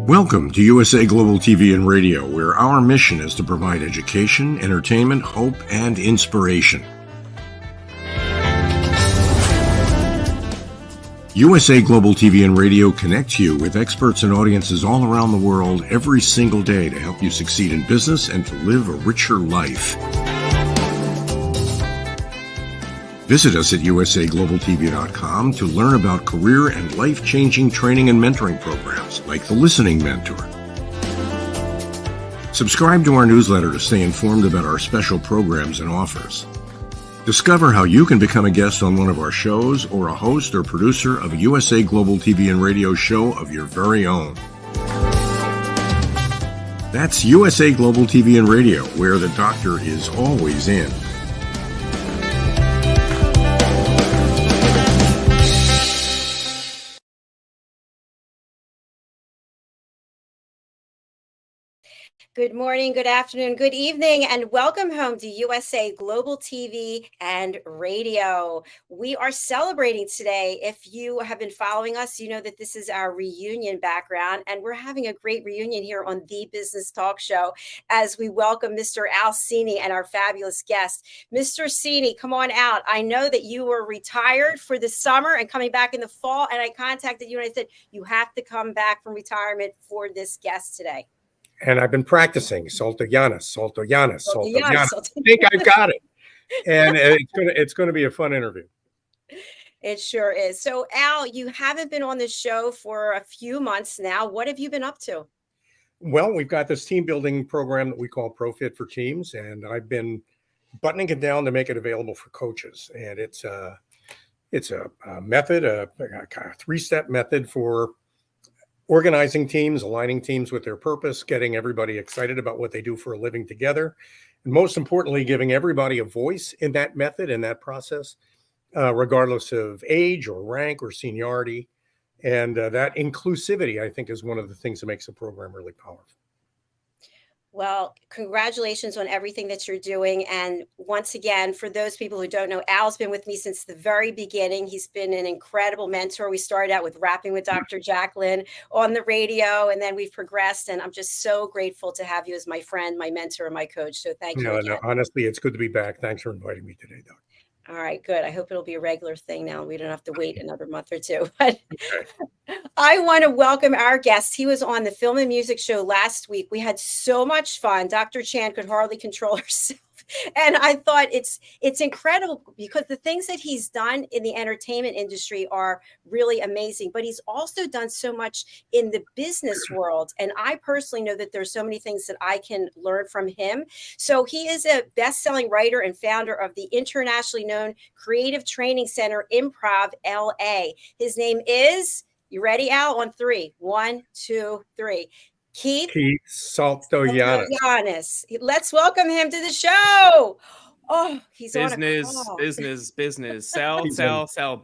Welcome to USA Global TV and Radio, where our mission is to provide education, entertainment, hope, and inspiration. USA Global TV and Radio connects you with experts and audiences all around the world every single day to help you succeed in business and to live a richer life. Visit us at usaglobaltv.com to learn about career and life-changing training and mentoring programs like the Listening Mentor. Subscribe to our newsletter to stay informed about our special programs and offers. Discover how you can become a guest on one of our shows or a host or producer of a USA Global TV and Radio show of your very own. That's USA Global TV and Radio, where the doctor is always in. Good morning, good afternoon, good evening, and welcome home to USA Global TV and Radio. We are celebrating today. If you have been following us, you know that this is our reunion background, and we're having a great reunion here on The Business Talk Show as we welcome Mr. al.cini and our fabulous guest. Mr. Cini, come on out. I know that you were retired for the summer and coming back in the fall, and I contacted you and I said, you have to come back from retirement for this guest today. And I've been practicing Saltojanes. I think I've got it. And it's going to be a fun interview. It sure is. So, Al, you haven't been on the show for a few months now. What have you been up to? Well, we've got this team building program that we call ProFit for Teams, and I've been buttoning it down to make it available for coaches. And it's a method, a kind of three-step method for organizing teams, aligning teams with their purpose, getting everybody excited about what they do for a living together, and most importantly, giving everybody a voice in that method and that process, regardless of age or rank or seniority. And that inclusivity, I think, is one of the things that makes the program really powerful. Well, congratulations on everything that you're doing. And once again, for those people who don't know, Al's been with me since the very beginning. He's been an incredible mentor. We started out with Rapping with Dr. JACALYN on the radio, and then we've progressed. And I'm just so grateful to have you as my friend, my mentor, and my coach. So thank you again. No, honestly, it's good to be back. Thanks for inviting me today, Doc. All right, good. I hope it'll be a regular thing now. We don't have to wait another month or two. But I want to welcome our guest. He was on the Film and Music Show last week. We had so much fun. Dr. Chan could hardly control herself. And I thought it's incredible because the things that he's done in the entertainment industry are really amazing. But he's also done so much in the business world. And I personally know that there's so many things that I can learn from him. So he is a best-selling writer and founder of the internationally known creative training center, Improv, LA. His name is, you ready, Al? On three. 1, 2, 3. Keith Saltojanes. Let's welcome him to the show. Oh, he's business, on a call. business. Sell, buy, sell,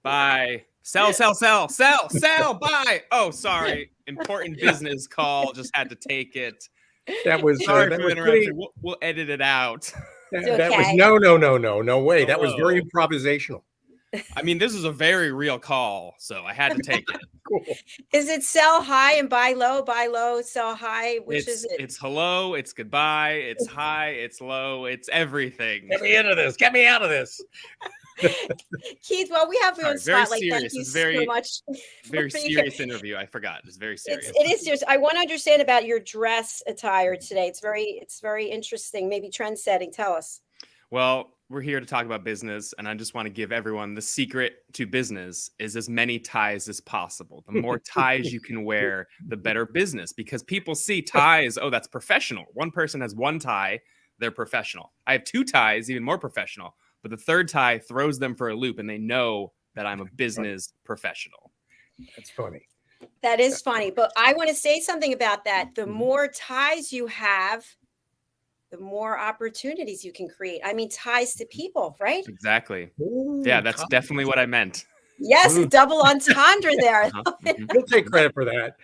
buy. Oh, sorry. Important business call. Just had to take it. That was sorry for interrupting. We'll edit it out. That was no way. That was very improvisational. I mean, this is a very real call, so I had to take it. Cool. Is it sell high and buy low, sell high? Which is it? It's hello, it's goodbye, it's high, it's low, it's everything. Get me out of this. Keith, well, we have you on spotlight. Thank you so much. Very serious interview. I forgot. It's very serious. It is serious. I want to understand about your dress attire today. It's very interesting. Maybe trend setting. Tell us. Well, we're here to talk about business, and I just want to give everyone the secret to business is as many ties as possible. The more ties you can wear, the better business, because people see ties. Oh, that's professional. One person has one tie. They're professional. I have two ties, even more professional, but the third tie throws them for a loop, and they know that I'm a business professional. That's funny. That is funny, but I want to say something about that. The more ties you have, the more opportunities you can create. I mean, ties to people, right? Exactly. Yeah, that's definitely what I meant. Yes, double entendre there. We'll take credit for that.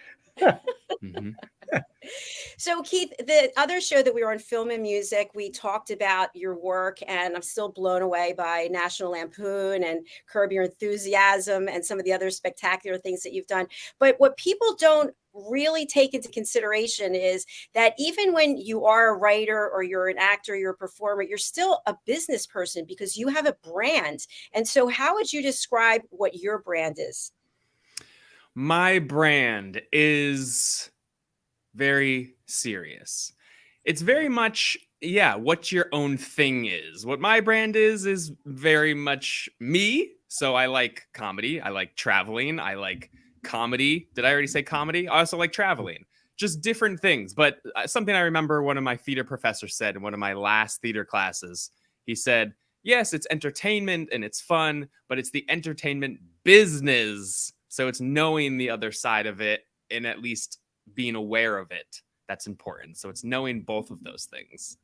So, Keith, the other show that we were on, Film and Music, we talked about your work, and I'm still blown away by National Lampoon and Curb Your Enthusiasm and some of the other spectacular things that you've done. But what people don't really take into consideration is that even when you are a writer or you're an actor, you're a performer, you're still a business person because you have a brand. And so, how would you describe what your brand is? My brand is very serious. It's very much, what your own thing is. What my brand is very much me. So I like comedy. I like traveling. I like comedy. Did I already say comedy? I also like traveling. Just different things. But something I remember one of my theater professors said in one of my last theater classes, he said, yes, it's entertainment and it's fun, but it's the entertainment business. So it's knowing the other side of it and at least being aware of it. That's important. So it's knowing both of those things.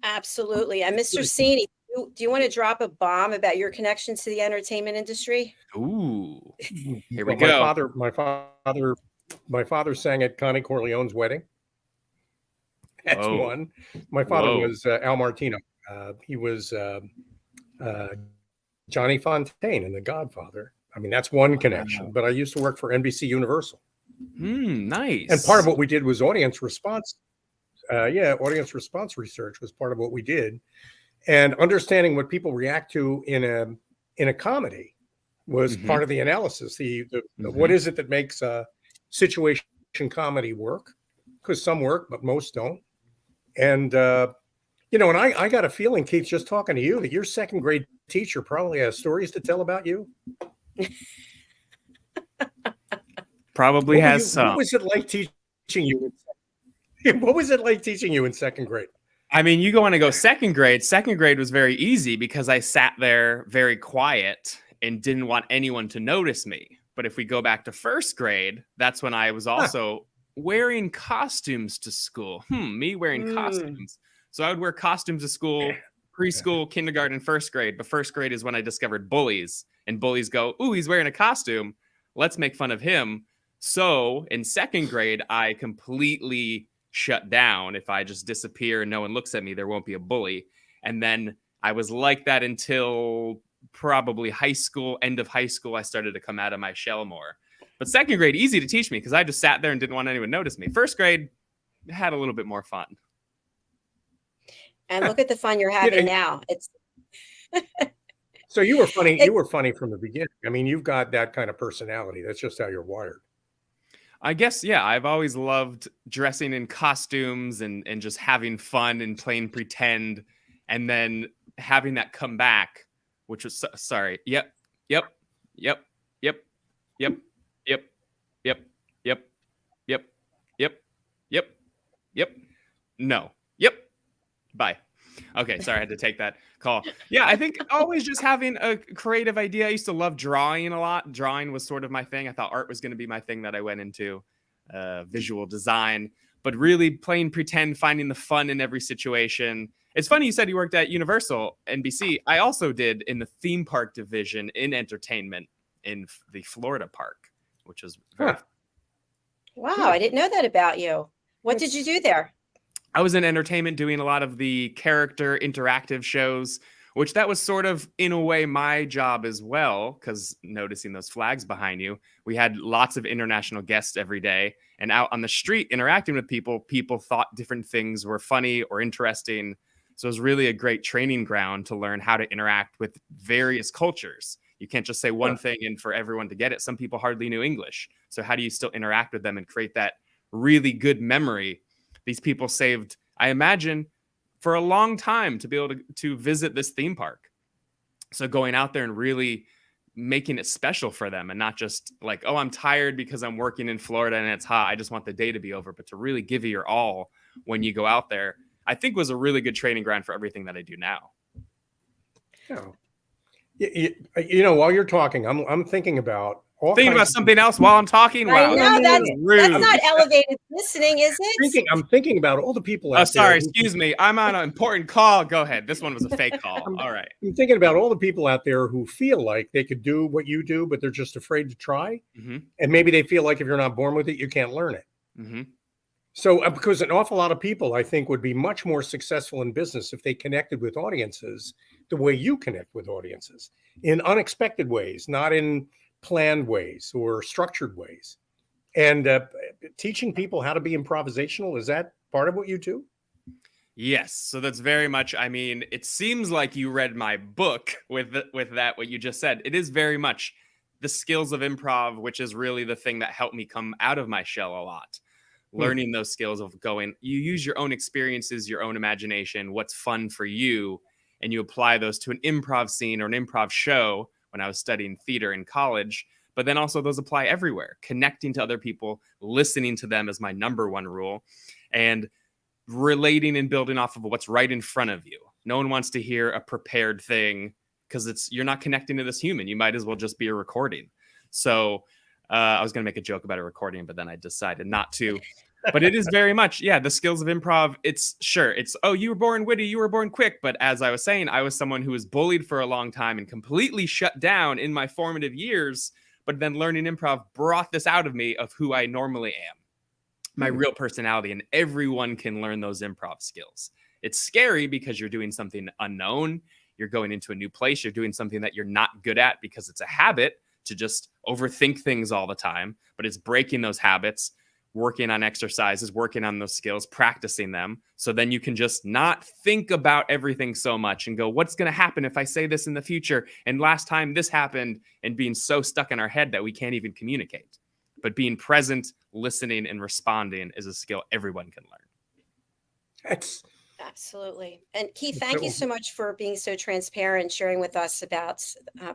Absolutely. And Mr. al.cini, do you want to drop a bomb about your connections to the entertainment industry? Ooh, here we Well, go. My father sang at Connie Corleone's wedding. That's Whoa. one. My father Whoa. was Al Martino. He was Johnny Fontaine in The Godfather. I mean, that's one connection. Wow. But I used to work for NBC Universal. Nice. And part of what we did was audience response. Audience response research was part of what we did. And understanding what people react to in a comedy was part of the analysis. What is it that makes situation comedy work? Because some work, but most don't. And and I got a feeling, Keith, just talking to you, that your second grade teacher probably has stories to tell about you. Probably has some. What was it like teaching you? What was it like teaching you in second grade? I mean, you want to go second grade. Second grade was very easy because I sat there very quiet and didn't want anyone to notice me. But if we go back to first grade, that's when I was also wearing costumes to school. Me wearing costumes. So I would wear costumes to school, preschool, kindergarten, first grade. But first grade is when I discovered bullies. And bullies go, ooh, he's wearing a costume. Let's make fun of him. So in second grade, I completely shut down. If I just disappear and no one looks at me, there won't be a bully. And then I was like that until probably high school, end of high school, I started to come out of my shell more. But second grade, easy to teach me because I just sat there and didn't want anyone to notice me. First grade, had a little bit more fun. And look at the fun you're having now. It's so you were funny. You were funny from the beginning. I mean, you've got that kind of personality. That's just how you're wired. I guess, I've always loved dressing in costumes and just having fun and playing pretend and then having that come back, which was, sorry. Yep. No. Yep. Bye. Okay, sorry, I had to take that call. Yeah, I think always just having a creative idea. I used to love drawing a lot. Drawing was sort of my thing. I thought art was going to be my thing that I went into, visual design. But really playing pretend, finding the fun in every situation. It's funny you said you worked at Universal, NBC. I also did in the theme park division in entertainment in the Florida park, which was very fun. Wow, I didn't know that about you. What did you do there? I was in entertainment doing a lot of the character interactive shows, which that was sort of, in a way, my job as well, because noticing those flags behind you, we had lots of international guests every day. And out on the street interacting with people, people thought different things were funny or interesting. So it was really a great training ground to learn how to interact with various cultures. You can't just say one thing and for everyone to get it. Some people hardly knew English. So how do you still interact with them and create that really good memory? These people saved, I imagine, for a long time to be able to visit this theme park. So going out there and really making it special for them and not just like, oh, I'm tired because I'm working in Florida and it's hot. I just want the day to be over. But to really give you your all when you go out there, I think was a really good training ground for everything that I do now. Yeah. While you're talking, I'm thinking about something else while I'm talking. Wow, I know that's not elevated listening, is it? I'm thinking about all the people out there. Oh, sorry, there excuse me. I'm on an important call. Go ahead. This one was a fake call. All right. I'm thinking about all the people out there who feel like they could do what you do, but they're just afraid to try. And maybe they feel like if you're not born with it, you can't learn it. So, because an awful lot of people, I think, would be much more successful in business if they connected with audiences the way you connect with audiences, in unexpected ways, not in planned ways or structured ways. And teaching people how to be improvisational, is that part of what you do? Yes, so that's very much. I mean, it seems like you read my book with that what you just said. It is very much the skills of improv, which is really the thing that helped me come out of my shell a lot. Learning those skills of going, you use your own experiences, your own imagination, what's fun for you, and you apply those to an improv scene or an improv show when I was studying theater in college. But then also those apply everywhere. Connecting to other people, listening to them is my number one rule, and relating and building off of what's right in front of you. No one wants to hear a prepared thing because you're not connecting to this human. You might as well just be a recording. So I was going to make a joke about a recording, but then I decided not to. But it is very much, yeah, the skills of improv. It's, oh, you were born witty, you were born quick. But as I was saying, I was someone who was bullied for a long time and completely shut down in my formative years. But then learning improv brought this out of me of who I normally am, my real personality. And everyone can learn those improv skills. It's scary because you're doing something unknown. You're going into a new place. You're doing something that you're not good at because it's a habit to just overthink things all the time. But it's breaking those habits, working on exercises, working on those skills, practicing them. So then you can just not think about everything so much and go, what's going to happen if I say this in the future? And last time this happened, and being so stuck in our head that we can't even communicate. But being present, listening, and responding is a skill everyone can learn. That's Absolutely. And Keith, thank you so much for being so transparent, sharing with us about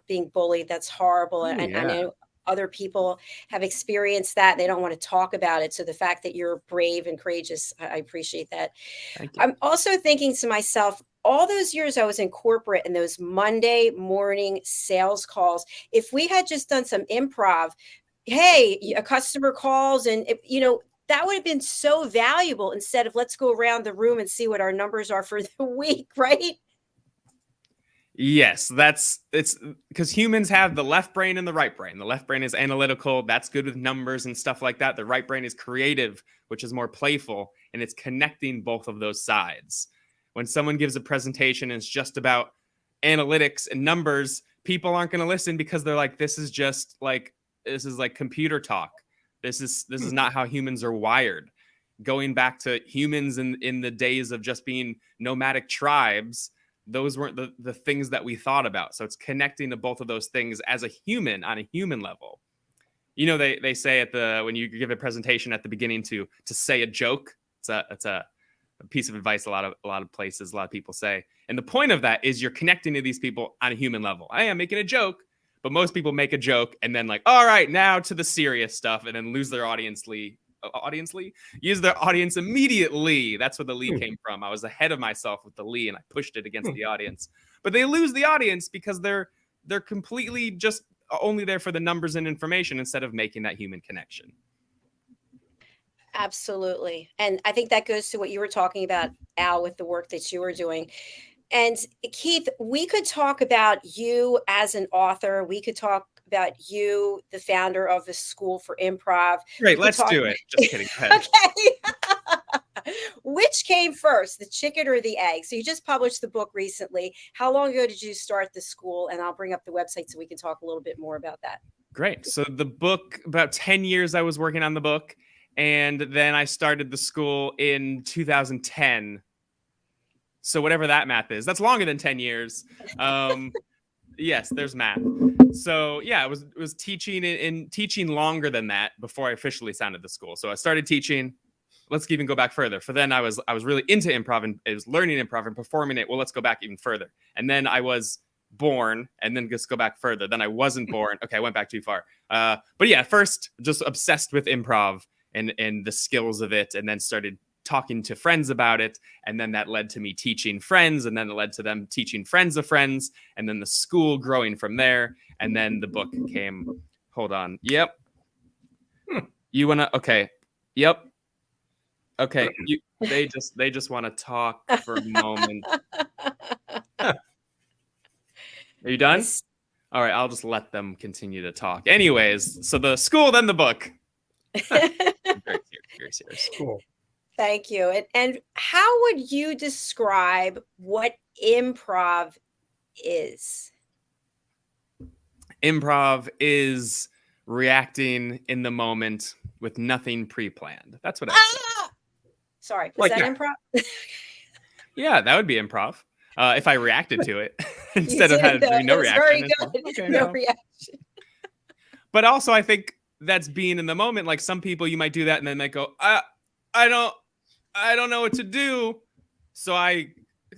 being bullied. That's horrible. And I know other people have experienced that. They don't want to talk about it. So the fact that you're brave and courageous, I appreciate that. Thank you. I'm also thinking to myself, all those years I was in corporate and those Monday morning sales calls, if we had just done some improv, hey, a customer calls and, that would have been so valuable instead of let's go around the room and see what our numbers are for the week, right? Yes, it's because humans have the left brain and the right brain. The left brain is analytical. That's good with numbers and stuff like that. The right brain is creative, which is more playful, and it's connecting both of those sides. When someone gives a presentation and it's just about analytics and numbers, people aren't going to listen because they're like, this is like computer talk. This is not how humans are wired. Going back to humans in the days of just being nomadic tribes, those weren't the things that we thought about. So it's connecting to both of those things as a human on a human level. They say when you give a presentation at the beginning to say a joke. It's a piece of advice a lot of places, a lot of people say. And the point of that is you're connecting to these people on a human level. I am making a joke. But most people make a joke and then like, all right, now to the serious stuff, and then lose their use their audience immediately. That's where the Lee came from. I was ahead of myself with the Lee and I pushed it against the audience. But they lose the audience because they're completely just only there for the numbers and information instead of making that human connection. Absolutely. And I think that goes to what you were talking about, Al, with the work that you were doing. And Keith, we could talk about you as an author. We could talk about you, the founder of the School for Improv. Great, let's do it. Just kidding. Go ahead. Okay. Which came first, the chicken or the egg? So you just published the book recently. How long ago did you start the school? And I'll bring up the website so we can talk a little bit more about that. Great. So the book, about 10 years I was working on the book. And then I started the school in 2010. So whatever that math is, that's longer than 10 years. Yes, there's math. So yeah, I was teaching and teaching longer than that before I officially founded the school. So I started teaching. Let's even go back further. For then I was really into improv and I was learning improv and performing it. Well, let's go back even further. And then I was born, and then just go back further. Then I wasn't born. Okay, I went back too far. But yeah, first just obsessed with improv and the skills of it, and then started talking to friends about it, and then that led to me teaching friends, and then it led to them teaching friends of friends, and then the school growing from there, and then the book came. Hold on. Yep. You wanna? Okay. Yep. Okay. They just want to talk for a moment. Are you done? All right. I'll just let them continue to talk. Anyways, so the school, then the book. Very serious. Cool. Thank you. And how would you describe what improv is? Improv is reacting in the moment with nothing pre-planned. That's what I say. Ah! Sorry, was Like that that. improv? Yeah, that would be improv. If I reacted to it You instead of did, though. having no It was very reaction. It's good. like, okay, No well. reaction. But also, I think that's being in the moment. Like some people, you might do that and then might go, I don't know what to do. So I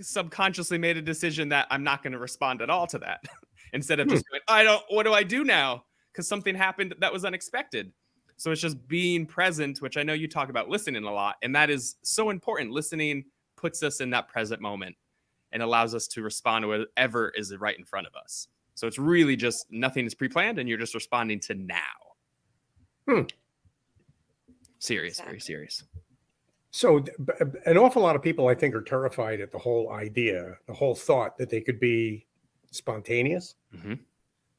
subconsciously made a decision that I'm not going to respond at all to that. Instead of just going, what do I do now? Because something happened that was unexpected. So it's just being present, which I know you talk about listening a lot. And that is so important. Listening puts us in that present moment and allows us to respond to whatever is right in front of us. So it's really just nothing is pre-planned and you're just responding to now. Serious, very serious. So an awful lot of people, I think, are terrified at the whole idea, the whole thought that they could be spontaneous. Mm-hmm.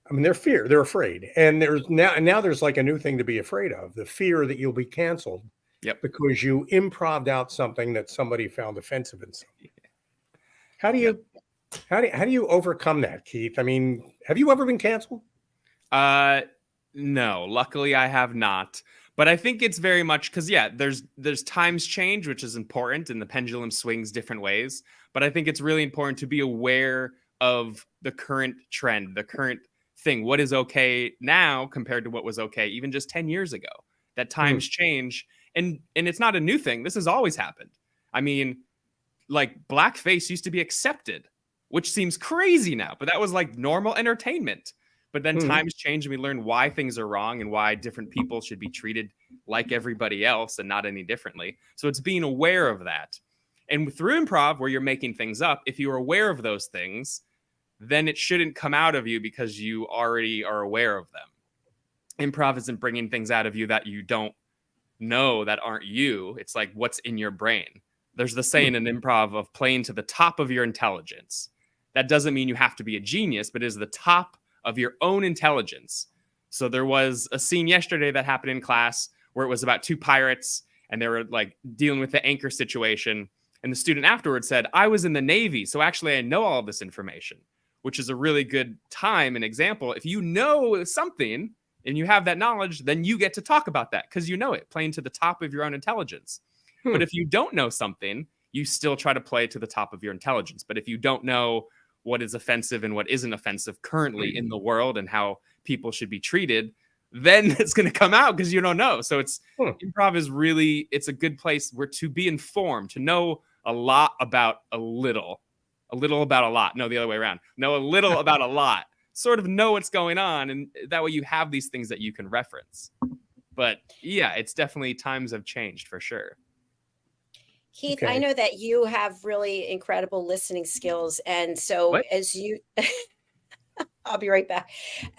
I mean, they're afraid. And now there's like a new thing to be afraid of, the fear that you'll be canceled. Yep. Because you improv'd out something that somebody found offensive in something. How do you overcome that, Keith? I mean, have you ever been canceled? No, luckily I have not. But I think it's very much because, yeah, there's times change, which is important, and the pendulum swings different ways. But I think it's really important to be aware of the current trend, the current thing. What is okay now compared to what was okay even just 10 years ago? That times change. And it's not a new thing. This has always happened. I mean, like blackface used to be accepted, which seems crazy now, but that was like normal entertainment. But then times change and we learn why things are wrong and why different people should be treated like everybody else and not any differently. So it's being aware of that. And through improv, where you're making things up, if you're aware of those things, then it shouldn't come out of you because you already are aware of them. Improv isn't bringing things out of you that you don't know that aren't you. It's like what's in your brain. There's the saying in improv of playing to the top of your intelligence. That doesn't mean you have to be a genius, but it is the top of your own intelligence. So there was a scene yesterday that happened in class where it was about two pirates and they were like dealing with the anchor situation. And the student afterwards said, I was in the Navy, so actually I know all of this information, which is a really good time and example. If you know something and you have that knowledge, then you get to talk about that because you know it, playing to the top of your own intelligence. But if you don't know something, you still try to play to the top of your intelligence. But if you don't know what is offensive and what isn't offensive currently in the world and how people should be treated, then it's going to come out because you don't know. So it's improv is really, it's a good place where to be informed, to know a lot about a little about a lot. No, the other way around. Know a little about a lot, sort of know what's going on. And that way you have these things that you can reference. But yeah, it's definitely times have changed for sure. Keith, I know that you have really incredible listening skills. And so as you, I'll be right back.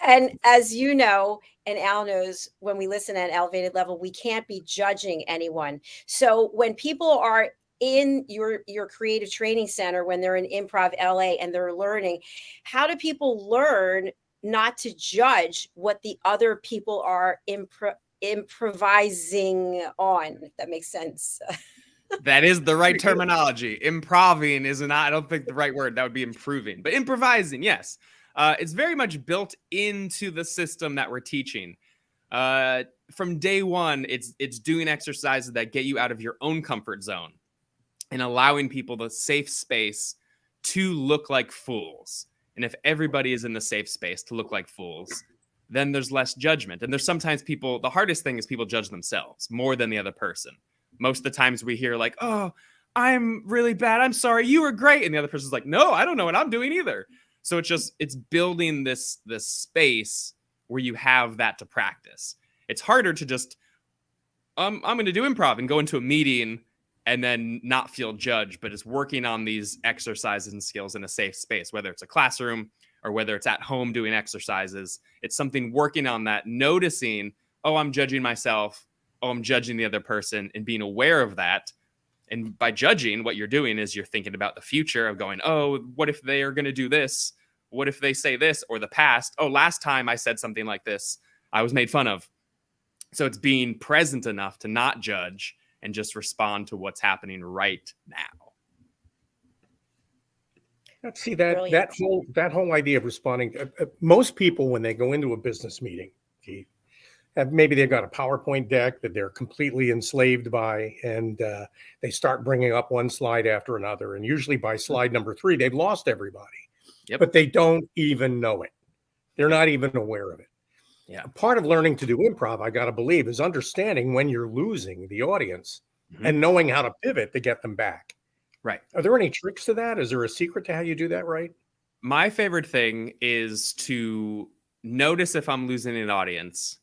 And as you know, and Al knows, when we listen at an elevated level, we can't be judging anyone. So when people are in your creative training center, when they're in Improv LA and they're learning, how do people learn not to judge what the other people are improvising on, if that makes sense? That is the right terminology. Improving is not, I don't think the right word. That would be improving. But improvising, yes. It's very much built into the system that we're teaching. From day one, it's doing exercises that get you out of your own comfort zone and allowing people the safe space to look like fools. And if everybody is in the safe space to look like fools, then there's less judgment. And there's sometimes people, the hardest thing is people judge themselves more than the other person. Most of the times we hear like, oh, I'm really bad. I'm sorry. You were great. And the other person's like, no, I don't know what I'm doing either. So it's building this space where you have that to practice. It's harder to just, I'm going to do improv and go into a meeting and then not feel judged, but it's working on these exercises and skills in a safe space, whether it's a classroom or whether it's at home doing exercises. It's something working on that, noticing, oh, I'm judging myself. Oh, I'm judging the other person, and being aware of that. And by judging, what you're doing is you're thinking about the future of going, oh, what if they are going to do this? What if they say this? Or the past, oh, last time I said something like this, I was made fun of. So it's being present enough to not judge and just respond to what's happening right now. See that Brilliant. that whole idea of responding. Most people, when they go into a business meeting, maybe they've got a PowerPoint deck that they're completely enslaved by, and they start bringing up one slide after another. And usually by slide number 3, they've lost everybody, but they don't even know it. They're not even aware of it. Yeah. Part of learning to do improv, I got to believe, is understanding when you're losing the audience and knowing how to pivot to get them back. Right. Are there any tricks to that? Is there a secret to how you do that right? My favorite thing is to notice if I'm losing an audience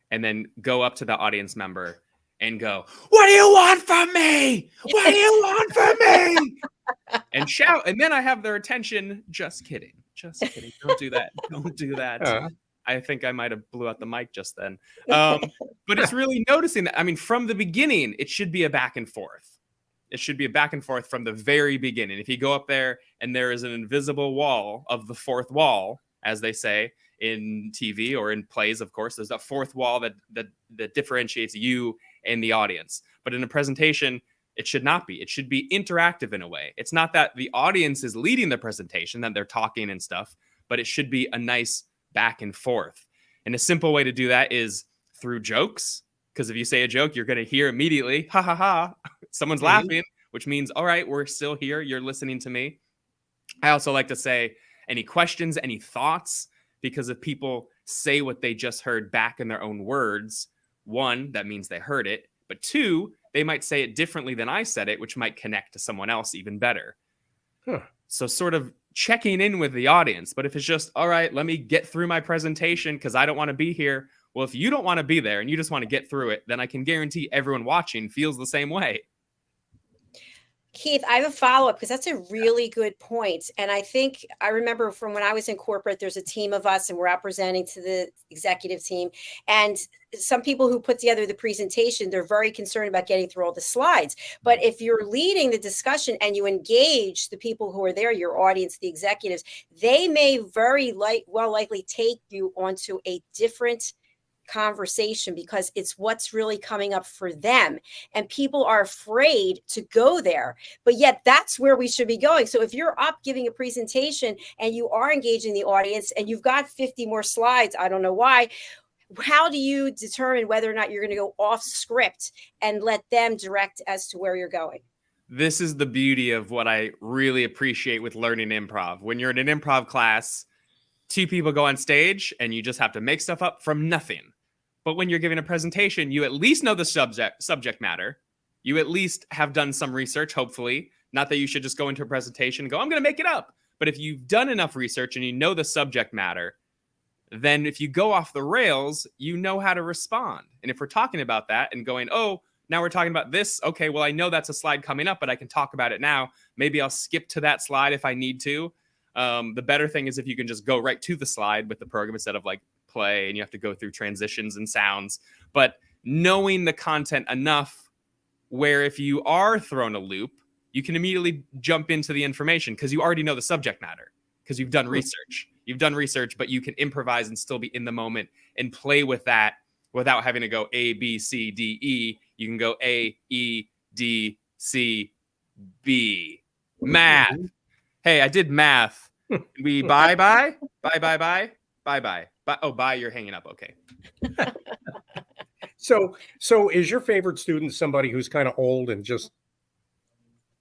and then go up to the audience member and go, "What do you want from me? What do you want from me?" And shout. And then I have their attention. Just kidding. Just kidding. Don't do that. Don't do that. I think I might have blew out the mic just then. But it's really noticing that. I mean, from the beginning, it should be a back and forth. It should be a back and forth from the very beginning. If you go up there and there is an invisible wall of the fourth wall, as they say in TV or in plays, of course, there's that fourth wall that differentiates you and the audience. But in a presentation, it should not be. It should be interactive in a way. It's not that the audience is leading the presentation, that they're talking and stuff, but it should be a nice back and forth. And a simple way to do that is through jokes. Because if you say a joke, you're going to hear immediately, ha ha ha, someone's laughing, which means, all right, we're still here. You're listening to me. I also like to say any questions, any thoughts, because if people say what they just heard back in their own words, 1, that means they heard it. But 2, they might say it differently than I said it, which might connect to someone else even better. So sort of checking in with the audience. But if it's just, all right, let me get through my presentation because I don't want to be here. Well, if you don't want to be there and you just want to get through it, then I can guarantee everyone watching feels the same way. Keith, I have a follow-up because that's a really good point. And I think I remember from when I was in corporate, there's a team of us and we're out presenting to the executive team. And some people who put together the presentation, they're very concerned about getting through all the slides. But if you're leading the discussion and you engage the people who are there, your audience, the executives, they may very likely take you onto a different conversation because it's what's really coming up for them, and people are afraid to go there, but yet that's where we should be going. So if you're up giving a presentation and you are engaging the audience and you've got 50 more slides, I don't know why, how do you determine whether or not you're going to go off script and let them direct as to where you're going? This is the beauty of what I really appreciate with learning improv. When you're in an improv class, 2 people go on stage and you just have to make stuff up from nothing. But when you're giving a presentation, you at least know the subject matter. You at least have done some research, hopefully. Not that you should just go into a presentation and go, I'm going to make it up. But if you've done enough research and you know the subject matter, then if you go off the rails, you know how to respond. And if we're talking about that and going, oh, now we're talking about this. Okay, well, I know that's a slide coming up, but I can talk about it now. Maybe I'll skip to that slide if I need to. The better thing is if you can just go right to the slide with the program instead of like play and you have to go through transitions and sounds. But knowing the content enough where if you are thrown a loop, you can immediately jump into the information because you already know the subject matter because you've done research. You've done research, but you can improvise and still be in the moment and play with that without having to go A, B, C, D, E. You can go A, E, D, C, B. Math. Hey, I did math. We bye. Oh, bye, you're hanging up. Okay. So is your favorite student somebody who's kind of old and just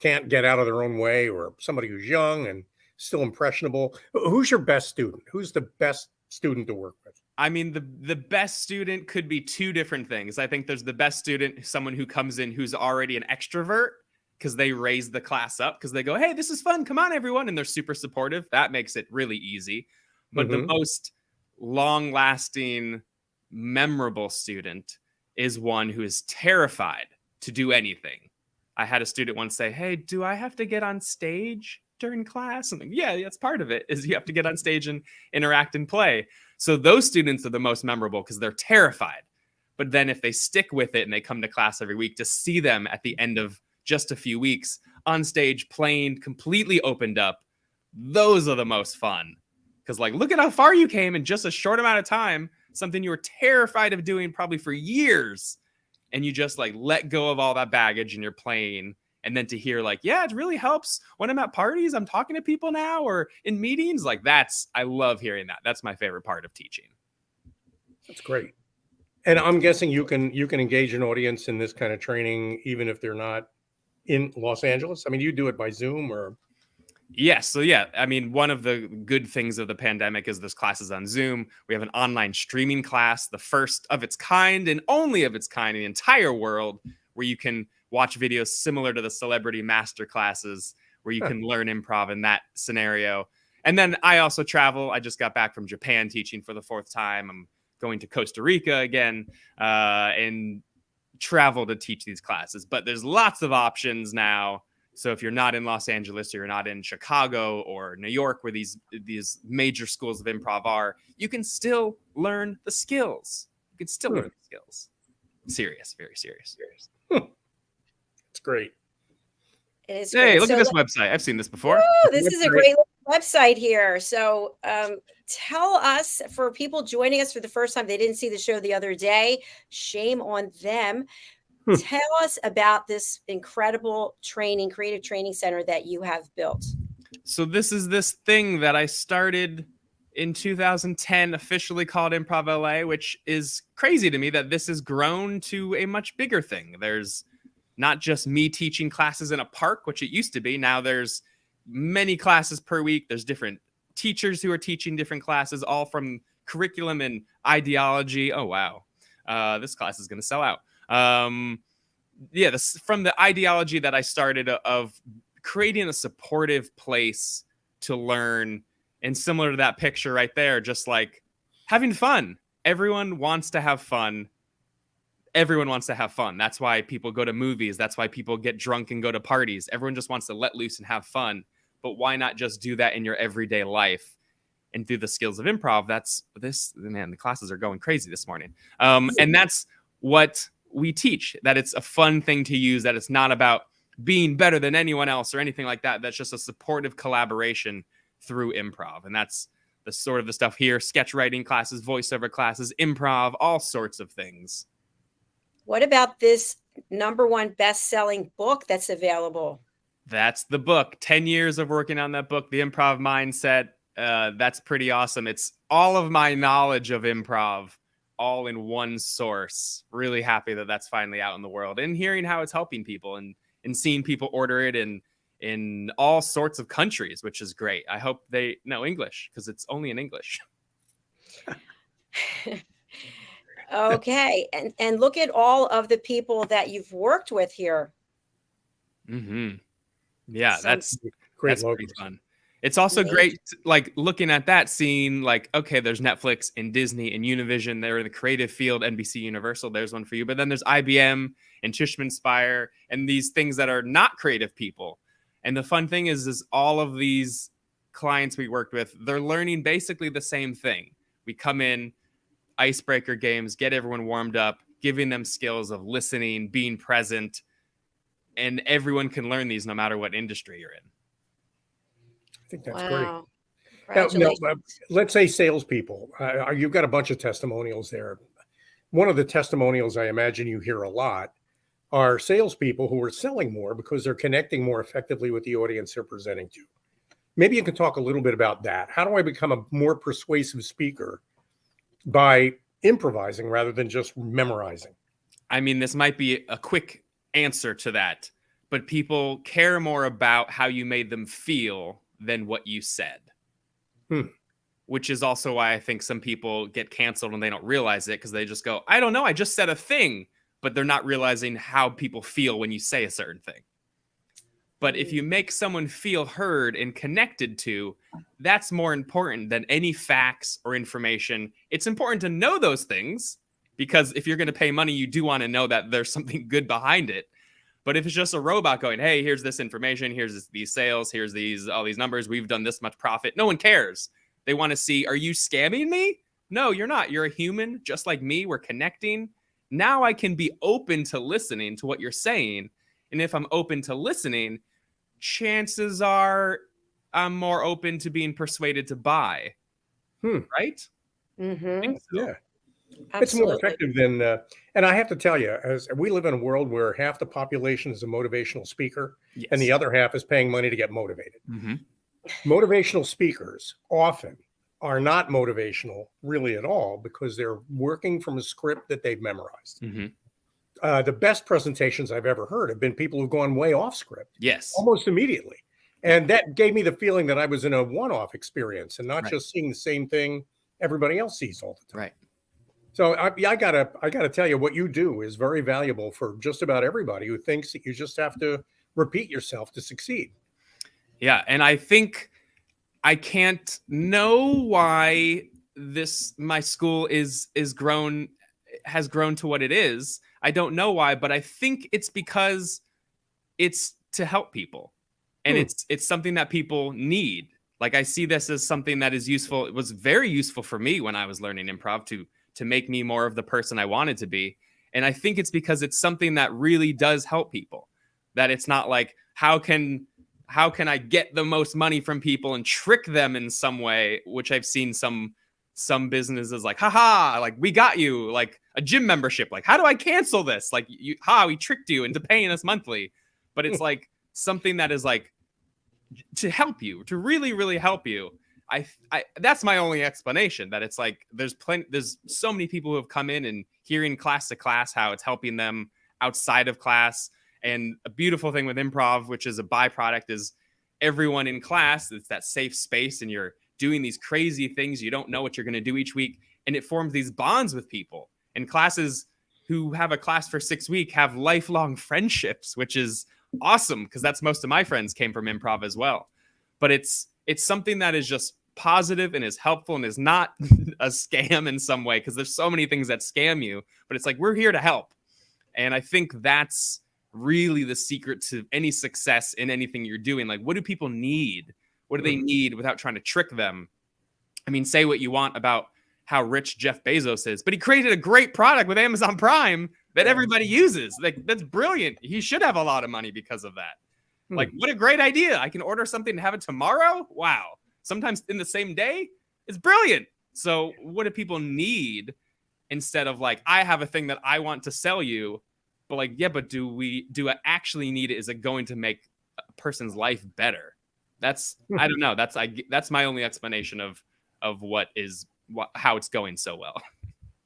can't get out of their own way, or somebody who's young and still impressionable? Who's your best student? Who's the best student to work with? I mean, the best student could be 2 different things. I think there's the best student, someone who comes in who's already an extrovert because they raise the class up because they go, hey, this is fun. Come on, everyone. And they're super supportive. That makes it really easy. But the most long-lasting, memorable student is one who is terrified to do anything. I had a student once say, hey, do I have to get on stage during class? I'm like, yeah, that's part of it, is you have to get on stage and interact and play. So those students are the most memorable because they're terrified. But then if they stick with it and they come to class every week, to see them at the end of just a few weeks on stage playing completely opened up, those are the most fun. Because like, look at how far you came in just a short amount of time, something you were terrified of doing probably for years. and you just like let go of all that baggage and you're playing. And then to hear like, yeah, it really helps when I'm at parties, I'm talking to people now or in meetings. Like I love hearing that. That's my favorite part of teaching. That's great. And I'm guessing you can engage an audience in this kind of training, even if they're not in Los Angeles. I mean, you do it by Zoom or? Yes. So yeah, I mean, one of the good things of the pandemic is this class is on Zoom. We have an online streaming class, the first of its kind and only of its kind in the entire world, where you can watch videos similar to the celebrity master classes, where you can learn improv in that scenario. And then I also travel. I just got back from Japan teaching for the 4th time. I'm going to Costa Rica again and travel to teach these classes. But there's lots of options now. So if you're not in Los Angeles or you're not in Chicago or New York, where these major schools of improv are, you can still learn the skills. You can still learn the skills. Serious, very serious. It's great. It is Hey, great. look So at this website. I've seen this before. Woo, this is a great website here. So tell us, for people joining us for the first time, they didn't see the show the other day. Shame on them. Tell us about this incredible creative training center that you have built. So this is this thing that I started in 2010, officially called Improv LA, which is crazy to me that this has grown to a much bigger thing. There's not just me teaching classes in a park, which it used to be. Now there's many classes per week. There's different teachers who are teaching different classes, all from curriculum and ideology. Oh, wow. This class is going to sell out. From the ideology that I started of creating a supportive place to learn, and similar to that picture right there, just like having fun. Everyone wants to have fun. Everyone wants to have fun. That's why people go to movies. That's why people get drunk and go to parties. Everyone just wants to let loose and have fun. But why not just do that in your everyday life? And through the skills of improv, the classes are going crazy this morning. And that's what we teach, that it's a fun thing to use, that it's not about being better than anyone else or anything like that. That's just a supportive collaboration through improv. And that's the sort of the stuff here: sketch writing classes, voiceover classes, improv, all sorts of things. What about this #1 best-selling book that's available? That's the book. 10 years of working on that book, The Improv Mindset. That's pretty awesome. It's all of my knowledge of improv all in one source. Really happy that that's finally out in the world, and hearing how it's helping people and seeing people order it in all sorts of countries, which is great. I hope they know English, because it's only in English. Okay. And look at all of the people that you've worked with here. Mm-hmm. Yeah, that's Great pretty fun. It's also great, like looking at that, seeing like, okay, there's Netflix and Disney and Univision. They're in the creative field, NBC Universal. There's one for you. But then there's IBM and Tishman Speyer and these things that are not creative people. And the fun thing is all of these clients we worked with, they're learning basically the same thing. We come in, icebreaker games, get everyone warmed up, giving them skills of listening, being present, and everyone can learn these no matter what industry you're in. I think that's Wow. great. Now, let's say salespeople. You've got a bunch of testimonials there. One of the testimonials I imagine you hear a lot are salespeople who are selling more because they're connecting more effectively with the audience they're presenting to. Maybe you can talk a little bit about that. How do I become a more persuasive speaker by improvising rather than just memorizing? I mean, this might be a quick answer to that, but people care more about how you made them feel than what you said. Which is also why I think some people get canceled and they don't realize it, because they just go, I don't know, I just said a thing, but they're not realizing how people feel when you say a certain thing. But if you make someone feel heard and connected to, that's more important than any facts or information. It's important to know those things, because if you're going to pay money, you do want to know that there's something good behind it. But if it's just a robot going, hey, here's this information, here's these sales, here's all these numbers, we've done this much profit, no one cares. They want to see, are you scamming me? No, you're not. You're a human just like me. We're connecting. Now I can be open to listening to what you're saying. And if I'm open to listening, chances are I'm more open to being persuaded to buy. Right? Mm-hmm. So. It's more Absolutely. effective than, and I have to tell you, as we live in a world where half the population is a motivational speaker and the Yes. other half is paying money to get motivated. Hmm. Motivational speakers often are not motivational really at all because they're working from a script that they've memorized. Hmm. The best presentations I've ever heard have been people who've gone way off script Yes. almost immediately. And that gave me the feeling that I was in a one-off experience and not Right. just seeing the same thing everybody else sees all the time. Right. So I gotta tell you, what you do is very valuable for just about everybody who thinks that you just have to repeat yourself to succeed. Yeah. And I think I can't know why my school has grown to what it is. I don't know why, but I think it's because it's to help people. And it's something that people need. Like, I see this as something that is useful. It was very useful for me when I was learning improv to make me more of the person I wanted to be. And I think it's because it's something that really does help people. That it's not like, how can I get the most money from people and trick them in some way, which I've seen some businesses like, haha, like, we got you, like a gym membership. Like, how do I cancel this? Like, we tricked you into paying us monthly. But it's like something that is like to help you, to really, really help you. I that's my only explanation, that it's like there's so many people who have come in and hearing class to class how it's helping them outside of class. And a beautiful thing with improv, which is a byproduct, is everyone in class, it's that safe space, and you're doing these crazy things. You don't know what you're going to do each week. And it forms these bonds with people. And classes who have a class for 6 weeks have lifelong friendships, which is awesome, because that's most of my friends came from improv as well. But it's something that is just positive and is helpful and is not a scam in some way, because there's so many things that scam you. But it's like, we're here to help. And I think that's really the secret to any success in anything you're doing. Like, what do people need? What do they need without trying to trick them? I mean, say what you want about how rich Jeff Bezos is, but he created a great product with Amazon Prime that everybody uses. Like, that's brilliant. He should have a lot of money because of that. Like, what a great idea. I can order something and have it tomorrow. Wow. Sometimes in the same day. It's brilliant. So what do people need, instead of like, I have a thing that I want to sell you, but like, yeah, but do I actually need it? Is it going to make a person's life better? That's, I don't know. That's my only explanation of how it's going so well.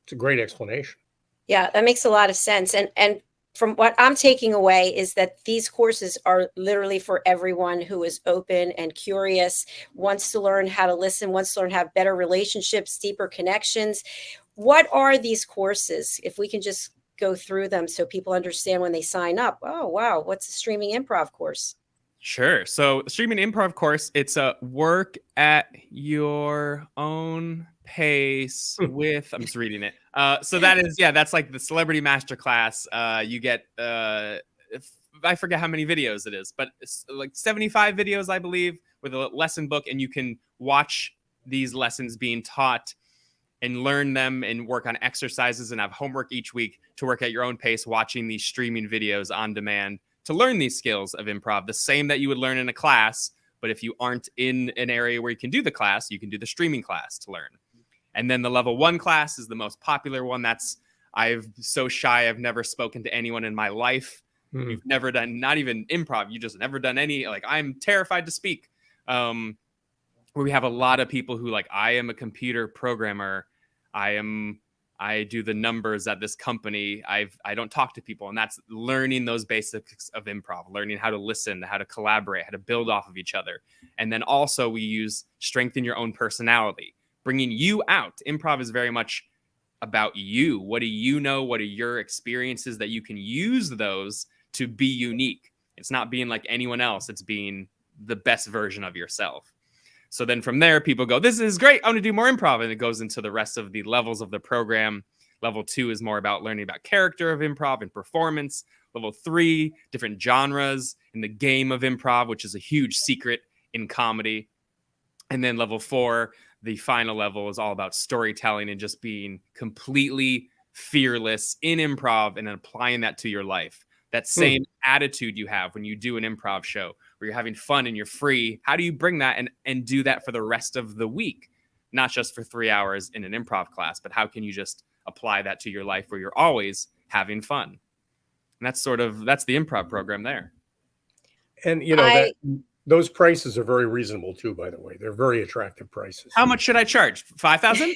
It's a great explanation. Yeah, that makes a lot of sense. And from what I'm taking away is that these courses are literally for everyone who is open and curious, wants to learn how to listen, wants to learn how to have better relationships, deeper connections. What are these courses? If we can just go through them so people understand when they sign up. Oh, wow. What's a streaming improv course? Sure. So streaming improv course, it's a work at your own pace with, I'm just reading it. So that is, that's like the celebrity masterclass. You get, I forget how many videos it is, but it's like 75 videos, I believe, with a lesson book. And you can watch these lessons being taught and learn them and work on exercises and have homework each week to work at your own pace, watching these streaming videos on demand to learn these skills of improv, the same that you would learn in a class. But if you aren't in an area where you can do the class, you can do the streaming class to learn. And then the level 1 class is the most popular one. I'm so shy. I've never spoken to anyone in my life. You've never done, not even improv. You just never done any, like, I'm terrified to speak. Where we have a lot of people who, like, I am a computer programmer. I do the numbers at this company. I don't talk to people. And that's learning those basics of improv, learning how to listen, how to collaborate, how to build off of each other. And then also we use strengthen your own personality, bringing you out. Improv is very much about you. What do you know? What are your experiences that you can use those to be unique? It's not being like anyone else. It's being the best version of yourself. So then from there, people go, this is great. I want to do more improv. And it goes into the rest of the levels of the program. Level 2 is more about learning about character of improv and performance. Level 3, different genres in the game of improv, which is a huge secret in comedy. And then level 4, the final level, is all about storytelling and just being completely fearless in improv and applying that to your life. That same attitude you have when you do an improv show where you're having fun and you're free. How do you bring that and do that for the rest of the week? Not just for 3 hours in an improv class, but how can you just apply that to your life where you're always having fun. And that's the improv program there. And that those prices are very reasonable too, by the way. They're very attractive prices. How much should I charge? 5,000?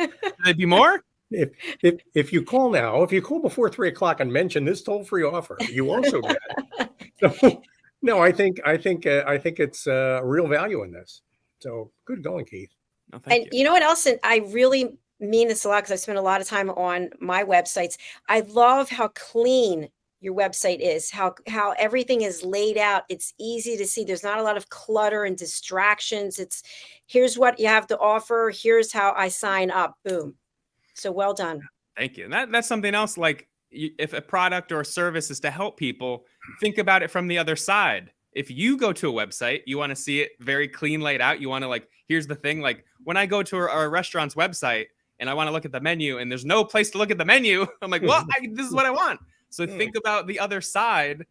Should it be more? If you call now, if you call before 3:00 and mention this toll-free offer, you also get it. So, no, I think it's real value in this. So good going, Keith. No, thank And you know what else? And I really mean this a lot because I spend a lot of time on my websites. I love how clean your website is, how everything is laid out. It's easy to see. There's not a lot of clutter and distractions. It's here's what you have to offer. Here's how I sign up. Boom. So well done. Thank you. And that's something else. Like if a product or a service is to help people, think about it from the other side. If you go to a website, you want to see it very clean laid out. You want to here's the thing. Like when I go to a restaurant's website and I want to look at the menu and there's no place to look at the menu, I'm like, well, this is what I want. So think about the other side,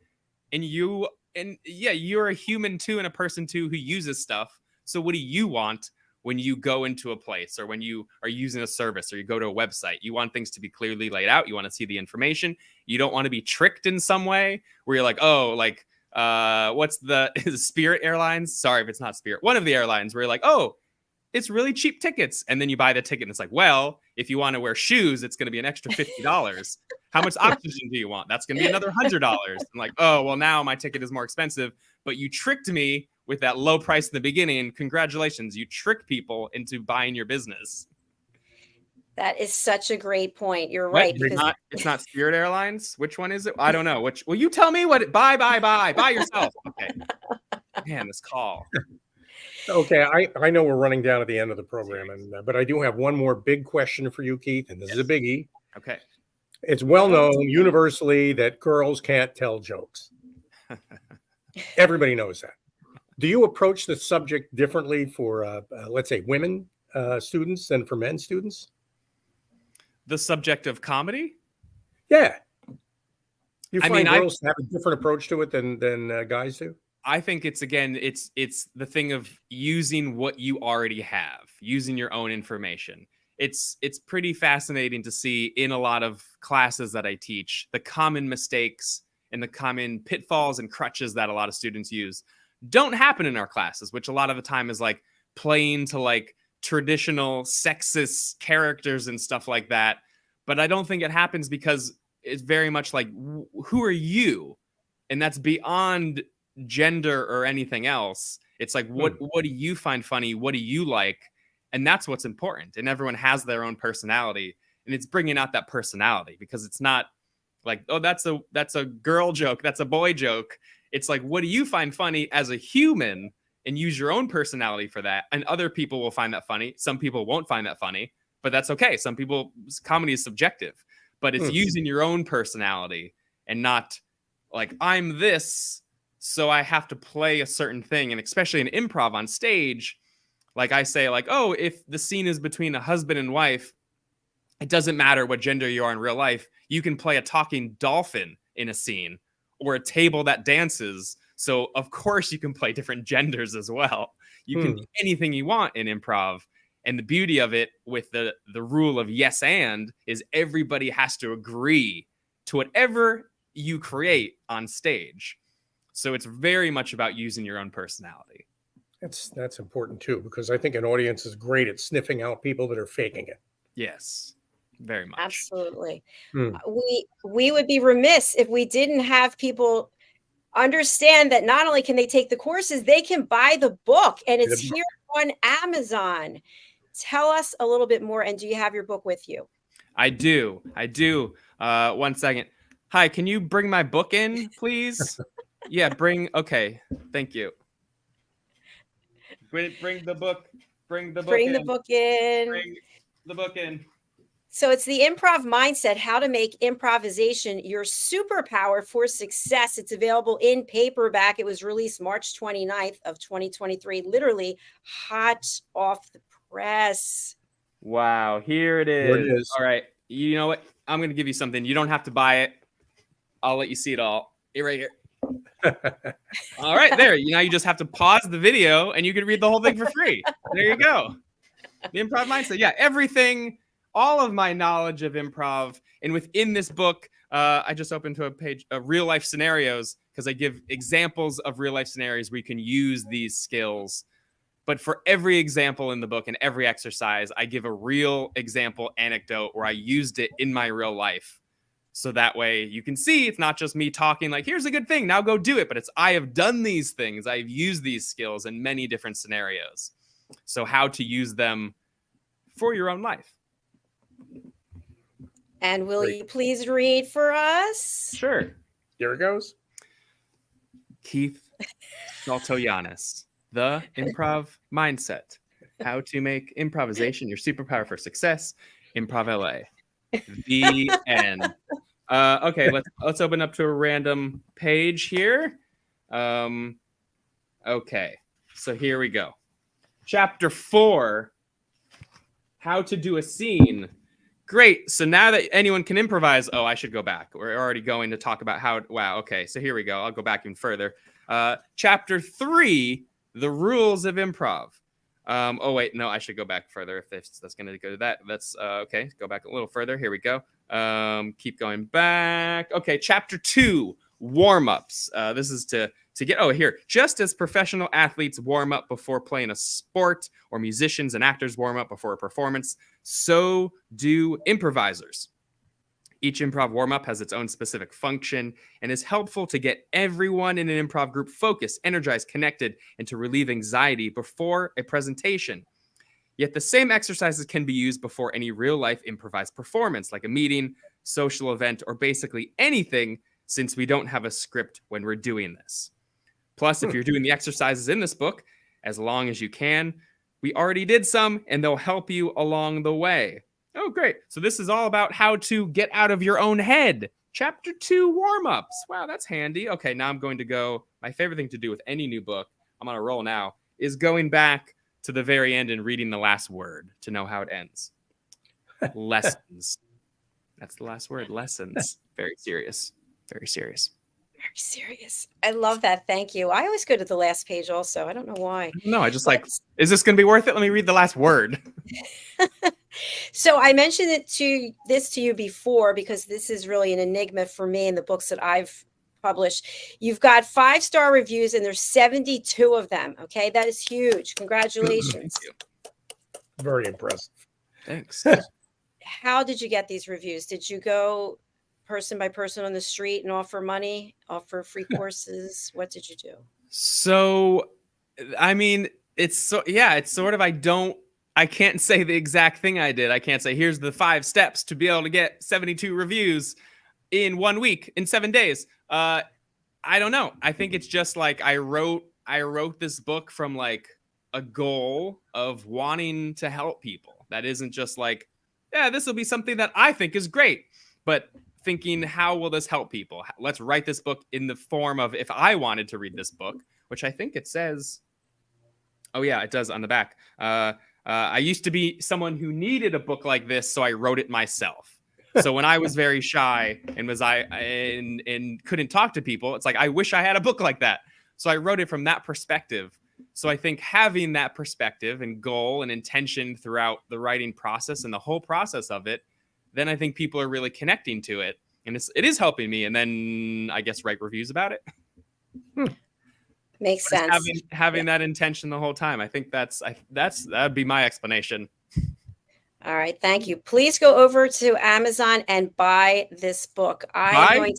and you're a human too and a person too who uses stuff. So what do you want when you go into a place or when you are using a service or you go to a website? You want things to be clearly laid out. You want to see the information. You don't want to be tricked in some way where you're like, oh, what's is it Spirit Airlines? Sorry if it's not Spirit. One of the airlines where you're like, oh, it's really cheap tickets. And then you buy the ticket and it's like, well, if you want to wear shoes, it's going to be an extra $50. How much oxygen do you want? That's going to be another $100. I'm like, oh, well, now my ticket is more expensive, but you tricked me with that low price in the beginning. Congratulations. You trick people into buying your business. That is such a great point. You're right. It's not Spirit Airlines. Which one is it? I don't know. Will you tell me what buy yourself. Okay. Man, this call. Okay. I know we're running down at the end of the program, but I do have one more big question for you, Keith, and this is a biggie. Okay. It's well known universally that girls can't tell jokes. Everybody knows that. Do you approach the subject differently for, let's say, women students than for men students? The subject of comedy? Yeah. You find girls have a different approach to it than guys do? I think it's the thing of using what you already have, using your own information. It's pretty fascinating to see in a lot of classes that I teach, the common mistakes and the common pitfalls and crutches that a lot of students use don't happen in our classes, which a lot of the time is playing to traditional sexist characters and stuff like that. But I don't think it happens because it's very much who are you? And that's beyond gender or anything else. It's what do you find funny? What do you like? And that's what's important. And everyone has their own personality, and it's bringing out that personality, because it's not oh, that's a girl joke, that's a boy joke. It's what do you find funny as a human, and use your own personality for that. And other people will find that funny. Some people won't find that funny, but that's okay. Some people, comedy is subjective, but it's using your own personality and not I'm this, so I have to play a certain thing. And especially in improv on stage, I say oh, if the scene is between a husband and wife, it doesn't matter what gender you are in real life. You can play a talking dolphin in a scene or a table that dances. So of course you can play different genders as well. You can do anything you want in improv. And the beauty of it with the rule of yes and is everybody has to agree to whatever you create on stage. So it's very much about using your own personality. That's important too, because I think an audience is great at sniffing out people that are faking it. Yes, very much. Absolutely. We would be remiss if we didn't have people understand that not only can they take the courses, they can buy the book, and it's here on Amazon. Tell us a little bit more. And do you have your book with you? I do. 1 second. Hi, can you bring my book in, please? Yeah, okay. Thank you. Bring the book. Bring the book in. So it's the Improv Mindset, how to make improvisation your superpower for success. It's available in paperback. It was released March 29th of 2023, literally hot off the press. Wow, here it is. Here it is. All right. You know what? I'm going to give you something. You don't have to buy it. I'll let you see it all. Here, right here. All right, there. Now you just have to pause the video and you can read the whole thing for free. There you go. The Improv Mindset. Yeah, everything all of my knowledge of improv. And within this book, I just opened to a page of real life scenarios because I give examples of real life scenarios where you can use these skills. But for every example in the book and every exercise, I give a real example anecdote where I used it in my real life. So that way you can see it's not just me talking like, here's a good thing, now go do it. But it's I have done these things. I've used these skills in many different scenarios. So how to use them for your own life. And will you please read for us? Sure. Here it goes. Keith Saltojanes, The Improv Mindset. How to make improvisation your superpower for success. Improv LA. The end. Okay, let's open up to a random page here. Okay, so here we go. Chapter 4, how to do a scene. Great. So now that anyone can improvise, oh, I should go back. We're already going to talk about how. Wow. Okay, so here we go. I'll go back even further. Chapter 3, the rules of improv. Oh wait, no, I should go back further if that's going to go to that. That's okay. Go back a little further. Here we go. Keep going back. Okay, chapter 2, warm-ups. This is to get here. Just as professional athletes warm up before playing a sport, or musicians and actors warm up before a performance, so do improvisers. Each improv warm-up has its own specific function and is helpful to get everyone in an improv group focused, energized, connected, and to relieve anxiety before a presentation. Yet the same exercises can be used before any real-life improvised performance, like a meeting, social event, or basically anything, since we don't have a script when we're doing this. Plus, if you're doing the exercises in this book, as long as you can, we already did some, and they'll help you along the way. Oh, great. So this is all about how to get out of your own head. Chapter 2, warm-ups. Wow, that's handy. Okay, now I'm going to go. My favorite thing to do with any new book, I'm on a roll now, is going back to the very end and reading the last word to know how it ends. Lessons. That's the last word, lessons. Very serious. Very serious. Very serious. I love that. Thank you. I always go to the last page also. I don't know why. No, I just is this going to be worth it? Let me read the last word. So I mentioned to you before, because this is really an enigma for me in the books that I've published. You've got 5-star reviews and there's 72 of them. Okay. That is huge. Congratulations. Thank you. Very impressive. Thanks. How did you get these reviews? Did you go person by person on the street and offer money, offer free courses? What did you do? So, I mean, it's sort of, I can't say the exact thing I did. I can't say, here's the 5 steps to be able to get 72 reviews in 1 week, in 7 days. I don't know. I think it's just like I wrote this book from like a goal of wanting to help people. That isn't just like, yeah, this will be something that I think is great, but thinking, how will this help people? Let's write this book in the form of, if I wanted to read this book, which I think it says, oh yeah, it does on the back. I used to be someone who needed a book like this, so I wrote it myself. So when I was very shy and and couldn't talk to people, it's like, I wish I had a book like that. So I wrote it from that perspective. So I think having that perspective and goal and intention throughout the writing process and the whole process of it, then I think people are really connecting to it, and it is helping me. And then I guess write reviews about it. Makes sense. Having that intention the whole time. I think that'd be my explanation. All right. Thank you. Please go over to Amazon and buy this book. Buy. Okay.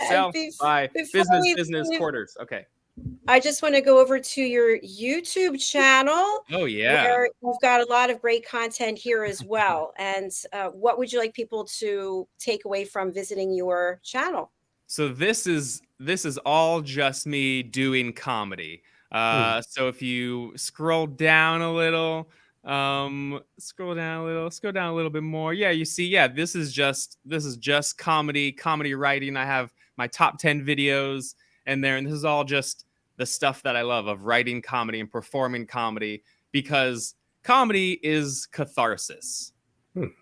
Sell, buy, business, quarters. Okay. I just want to go over to your YouTube channel. Oh, yeah. Where you've got a lot of great content here as well. And what would you like people to take away from visiting your channel? So this is all just me doing comedy. So if you scroll down a little, scroll down a little bit more. Yeah, you see, yeah, this is just comedy writing. I have my top 10 videos in there, and this is all just the stuff that I love of writing comedy and performing comedy, because comedy is catharsis.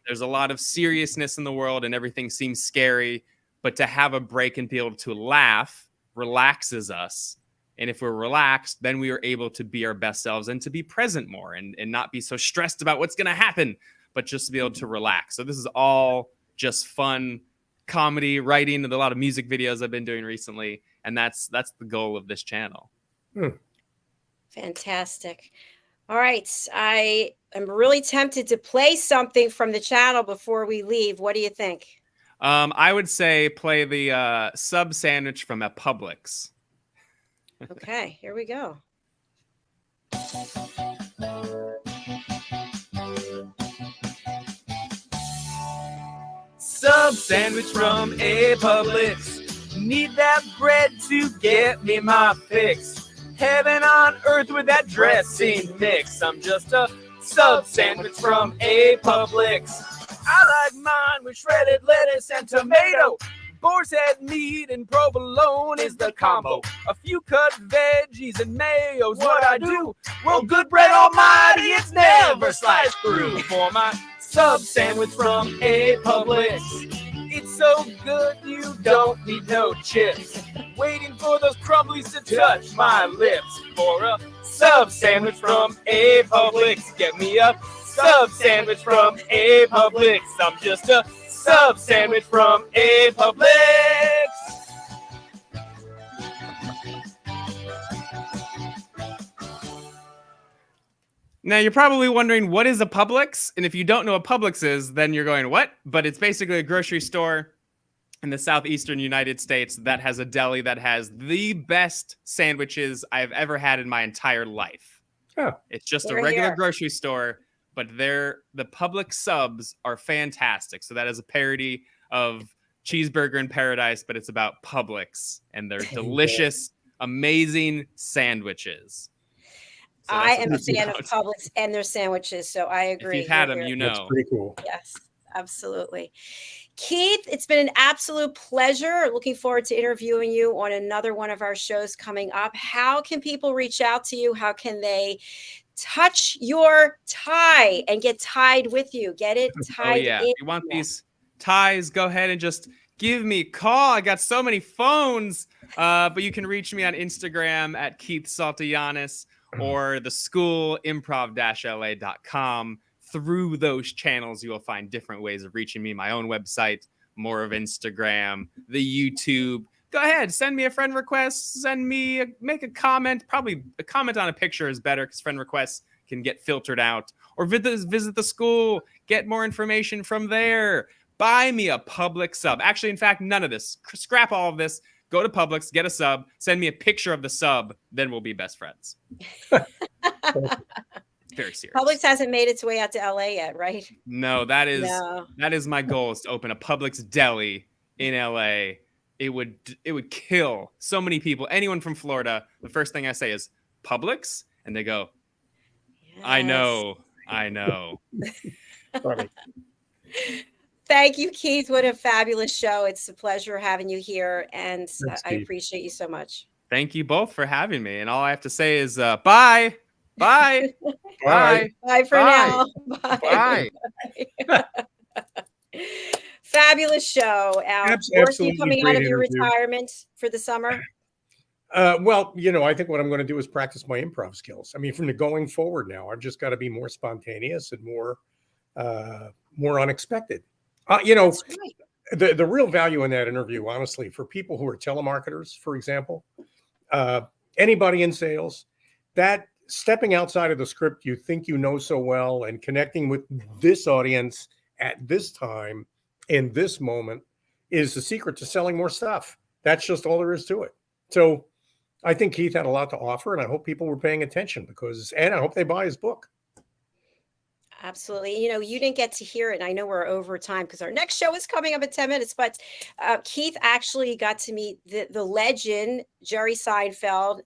There's a lot of seriousness in the world and everything seems scary, but to have a break and be able to laugh relaxes us. And if we're relaxed, then we are able to be our best selves and to be present more and not be so stressed about what's going to happen, but just to be able to relax. So this is all just fun comedy, writing, and a lot of music videos I've been doing recently. And that's the goal of this channel. Fantastic. All right. I am really tempted to play something from the channel before we leave. What do you think? I would say play the sub sandwich from a Publix. Okay, here we go. Sub sandwich from a Publix. Need that bread to get me my fix. Heaven on earth with that dressing mix. I'm just a sub sandwich from a Publix. I like mine with shredded lettuce and tomato. Boar's head meat and provolone is the combo. A few cut veggies and mayo's what I do. Well, good bread almighty, it's never sliced through. For my sub sandwich from a Publix. It's so good you don't need no chips. Waiting for those crumblies to touch my lips. For a sub sandwich from a Publix. Get me a sub sandwich from a Publix. I'm just a sub sandwich from a Publix. Now, you're probably wondering, what is a Publix? And if you don't know what Publix is, then you're going, what? But it's basically a grocery store in the southeastern United States that has a deli that has the best sandwiches I've ever had in my entire life. Huh. It's just We're a regular here. grocery store, but the Publix subs are fantastic. So that is a parody of Cheeseburger in Paradise, but it's about Publix and their delicious, amazing sandwiches. So I that's am what a it's fan of about. Publix and their sandwiches, so I agree. If you've had You're them, here. you That's know. pretty cool. Yes, absolutely. Keith, it's been an absolute pleasure. Looking forward to interviewing you on another one of our shows coming up. How can people reach out to you? How can they touch your tie and get tied with you? Get it Oh, tied yeah. in. If you want these ties, go ahead and just give me a call. I got so many phones. But you can reach me on Instagram at Keith Saltojanes or the school improv-la.com. Through those channels, you will find different ways of reaching me. My own website, more of Instagram, the YouTube. Go ahead, send me a friend request. Make a comment. Probably a comment on a picture is better because friend requests can get filtered out. Or visit the school. Get more information from there. Buy me a Publix sub. Actually, in fact, none of this. Scrap all of this. Go to Publix, get a sub, send me a picture of the sub, then we'll be best friends. Very serious. Publix hasn't made its way out to LA yet, right? No, that is my goal, is to open a Publix deli in LA. It would kill so many people. Anyone from Florida, the first thing I say is Publix, and they go, I know. Funny. Thank you, Keith. What a fabulous show. It's a pleasure having you here, and Thanks, I Keith. appreciate you so much. Thank you both for having me. And all I have to say is bye. Bye. Bye. Bye for Bye. now. Bye. Bye. Fabulous show, Al. Where are you Absolutely coming out great of your interview. retirement for the summer? Well, I think what I'm going to do is practice my improv skills. I mean, from the going forward now, I've just got to be more spontaneous and more unexpected. That's right. The real value in that interview, honestly, for people who are telemarketers, for example, anybody in sales, that stepping outside of the script you think you know so well and connecting with this audience at this time in this moment is the secret to selling more stuff. That's just all there is to it. So I think Keith had a lot to offer, and I hope people were paying attention and I hope they buy his book. Absolutely. You didn't get to hear it. And I know we're over time because our next show is coming up in 10 minutes. But Keith actually got to meet the legend, Jerry Seinfeld,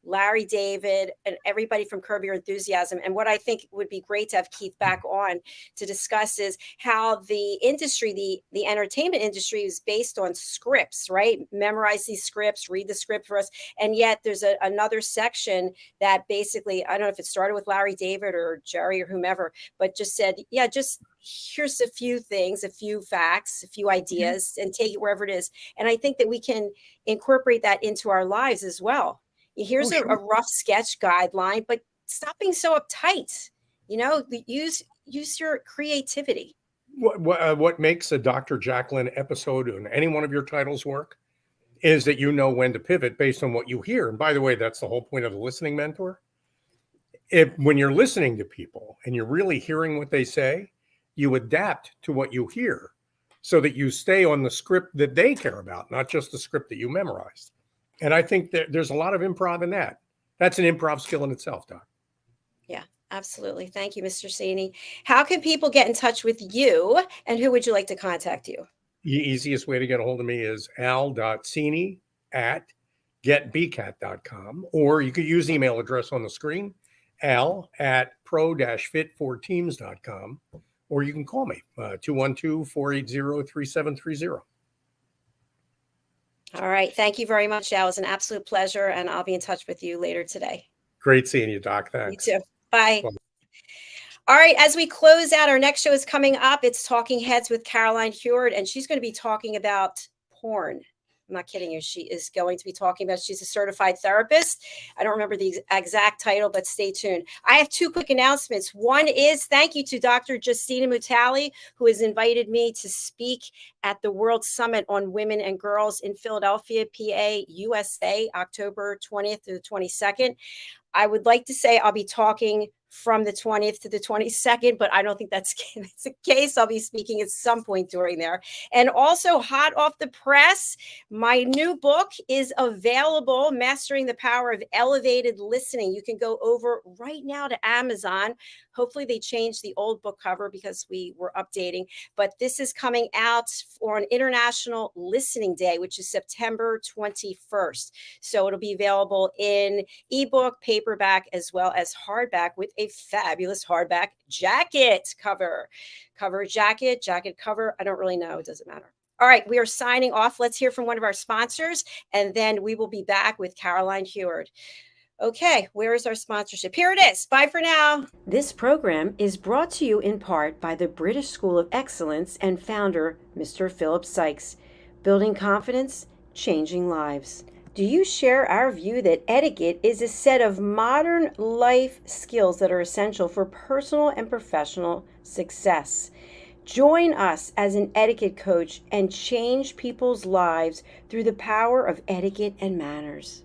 Larry David, and everybody from Curb Your Enthusiasm. And what I think would be great to have Keith back on to discuss is how the industry, the entertainment industry, is based on scripts, right? Memorize these scripts, read the script for us. And yet there's another section that basically, I don't know if it started with Larry David or Jerry or whomever, but just said, yeah, just here's a few things, a few facts, a few ideas, and take it wherever it is. And I think that we can incorporate that into our lives as well. Here's Oh, a sure. rough sketch guideline, but stop being so uptight. Use your creativity. What makes a Dr. JACALYN episode on any one of your titles work is that you know when to pivot based on what you hear. And by the way, that's the whole point of the listening mentor. When you're listening to people and you're really hearing what they say, you adapt to what you hear so that you stay on the script that they care about, not just the script that you memorized. And I think that there's a lot of improv in that. That's an improv skill in itself, Doc. Yeah, absolutely. Thank you, Mr. Cini. How can people get in touch with you, and who would you like to contact you? The easiest way to get a hold of me is al.cini at getbcat.com, or you could use the email address on the screen, al@pro-fit4teams.com, or you can call me, 212-480-3730. All right. Thank you very much, Al. It was an absolute pleasure, and I'll be in touch with you later today. Great seeing you, Doc. Thanks. You too. Bye. Bye. All right. As we close out, our next show is coming up. It's Talking Heads with Caroline Heward, and she's going to be talking about porn. I'm not kidding you. She is going to be talking about, she's a certified therapist. I don't remember the exact title, but stay tuned. I have two quick announcements. One is thank you to Dr. Justina Mutali, who has invited me to speak at the World Summit on Women and Girls in Philadelphia, PA, USA, October 20th to the 22nd. I would like to say I'll be talking from the 20th to the 22nd, but I don't think that's the case. I'll be speaking at some point during there. And also, hot off the press, my new book is available, Mastering the Power of Elevated Listening. You can go over right now to Amazon. Hopefully they changed the old book cover because we were updating, but this is coming out on International Listening Day, which is September 21st. So it'll be available in ebook, paperback, as well as hardback with a fabulous hardback jacket cover jacket cover. I don't really know. It doesn't matter. All right. We are signing off. Let's hear from one of our sponsors, and then we will be back with Caroline Heward. Okay, where is our sponsorship? Here it is. Bye for now. This program is brought to you in part by the British School of Excellence and founder, Mr. Philip Sykes. Building confidence, changing lives. Do you share our view that etiquette is a set of modern life skills that are essential for personal and professional success? Join us as an etiquette coach and change people's lives through the power of etiquette and manners.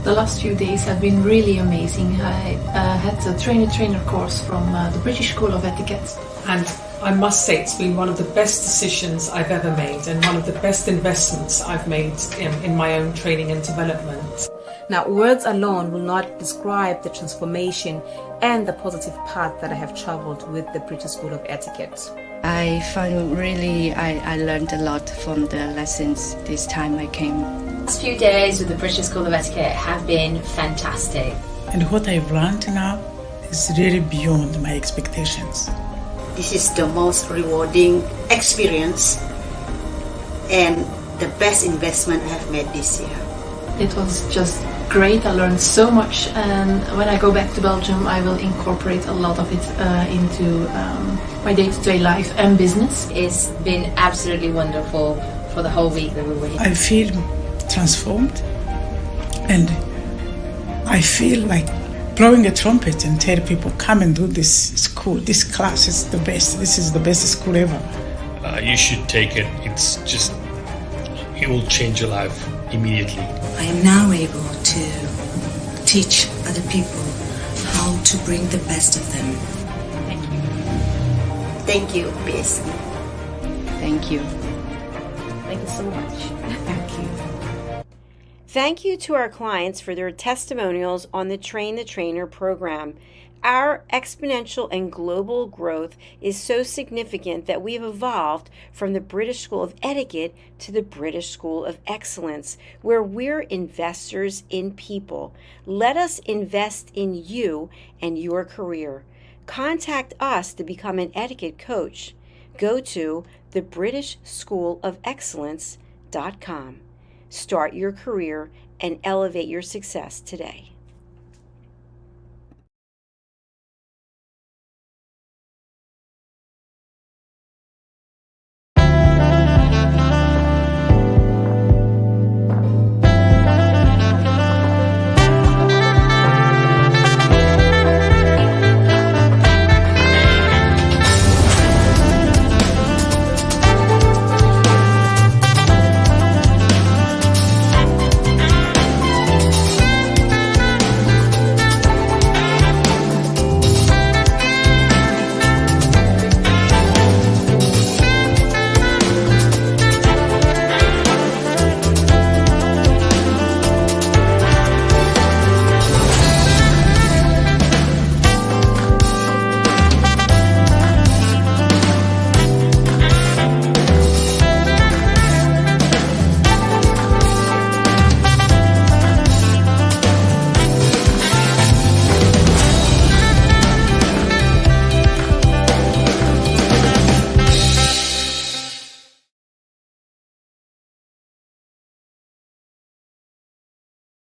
The last few days have been really amazing. I had a trainer course from the British School of Etiquette. And I must say it's been one of the best decisions I've ever made and one of the best investments I've made in my own training and development. Now, words alone will not describe the transformation and the positive path that I have traveled with the British School of Etiquette. I found I learned a lot from the lessons this time I came. The last few days with the British School of Etiquette have been fantastic. And what I've learned now is really beyond my expectations. This is the most rewarding experience and the best investment I have made this year. It was just great. I learned so much, and when I go back to Belgium I will incorporate a lot of it into my day-to-day life and business. It's been absolutely wonderful for the whole week that we were here. I feel transformed, and I feel like blowing a trumpet and tell people, come and do this school, this class is the best, this is the best school ever. You should take it. It will change your life immediately. I am now able to teach other people how to bring the best of them. Thank you. Thank you, BSC. Thank you. Thank you so much. Thank you. Thank you to our clients for their testimonials on the Train the Trainer program. Our exponential and global growth is so significant that we've evolved from the British School of Etiquette to the British School of Excellence, where we're investors in people. Let us invest in you and your career. Contact us to become an etiquette coach. Go to thebritishschoolofexcellence.com. Start your career and elevate your success today.